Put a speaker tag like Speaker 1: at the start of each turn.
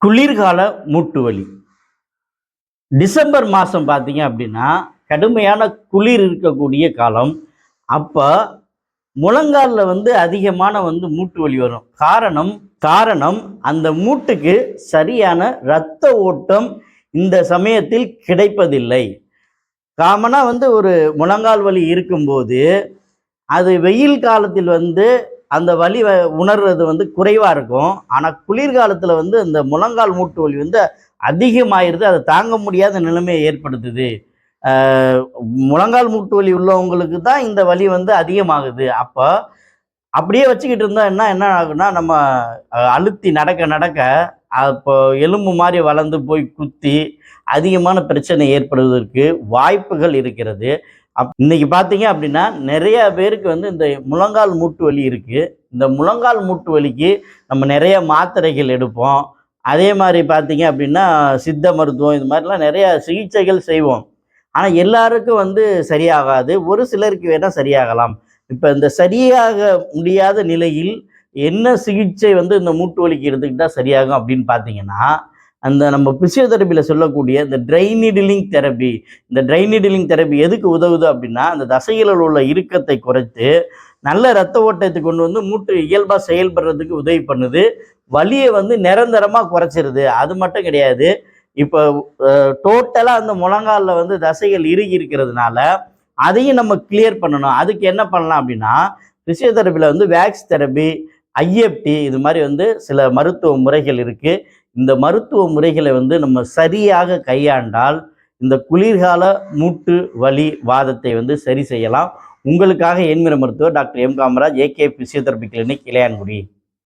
Speaker 1: குளிர்கால மூட்டு வலி. டிசம்பர் மாதம் பார்த்தீங்க அப்படின்னா கடுமையான குளிர் இருக்கக்கூடிய காலம். அப்போ முழங்காலில் அதிகமான மூட்டு வலி வரும். காரணம் காரணம் அந்த மூட்டுக்கு சரியான இரத்த ஓட்டம் இந்த சமயத்தில் கிடைப்பதில்லை. காமனாக ஒரு முழங்கால் வலி இருக்கும்போது அது வெயில் காலத்தில் அந்த வலி உணர்றது குறைவாக இருக்கும். ஆனால் குளிர்காலத்தில் அந்த முழங்கால் மூட்டு வலி அதிகமாயிருது. அதை தாங்க முடியாத நிலைமையை ஏற்படுத்துது. முழங்கால் மூட்டு வலி உள்ளவங்களுக்கு தான் இந்த வலி அதிகமாகுது. அப்போ அப்படியே வச்சுக்கிட்டு இருந்தால் என்ன ஆகுன்னா, நம்ம அழுத்தி நடக்க நடக்க அப்போ எலும்பு மாதிரி வளர்ந்து போய் குத்தி அதிகமான பிரச்சனை ஏற்படுவதற்கு வாய்ப்புகள் இருக்கிறது. இன்னைக்கு பார்த்தீங்க அப்படின்னா நிறைய பேருக்கு இந்த முழங்கால் மூட்டு வலி இருக்குது. இந்த முழங்கால் மூட்டு வலிக்கு நம்ம நிறைய மாத்திரைகள் எடுப்போம். அதே மாதிரி பார்த்தீங்க அப்படின்னா சித்த மருத்துவம் இது மாதிரிலாம் நிறைய சிகிச்சைகள் செய்வோம். ஆனால் எல்லாருக்கும் சரியாகாது. ஒரு சிலருக்கு வேணால் சரியாகலாம். இப்போ இந்த சரியாக முடியாத நிலையில் என்ன சிகிச்சை இந்த மூட்டு வலிக்கு எடுத்துக்கிட்டால் சரியாகும் அப்படின்னு பார்த்தீங்கன்னா, அந்த நம்ம பிசியோதெரபியில் சொல்லக்கூடிய இந்த ட்ரை நீடிலிங் தெரப்பி. இந்த ட்ரை நீடிலிங் தெரப்பி எதுக்கு உதவுது அப்படின்னா, அந்த தசைகளில் உள்ள இறுக்கத்தை குறைத்து நல்ல இரத்த ஓட்டத்தை கொண்டு மூட்டு இயல்பாக செயல்படுறதுக்கு உதவி பண்ணுது. வலியை நிரந்தரமாக குறைச்சிருது. அது மட்டும் கிடையாது, இப்போ டோட்டலாக அந்த முழங்காலில் தசைகள் இறுகி இருக்கிறதுனால அதையும் நம்ம கிளியர் பண்ணணும். அதுக்கு என்ன பண்ணலாம் அப்படின்னா, பிசியோதெரபியில் வேக்ஸ் தெரப்பி, ஐஎஃப்டி இது மாதிரி சில மருத்துவ முறைகள் இருக்குது. இந்த மருத்துவ முறைகளை நம்ம சரியாக கையாண்டால் இந்த குளிர்கால மூட்டு வலி வாதத்தை சரி செய்யலாம். உங்களுக்காக என்கிற மருத்துவர் doctor M Kamaraj, AK physiotherapy clinic, Ilayangudi.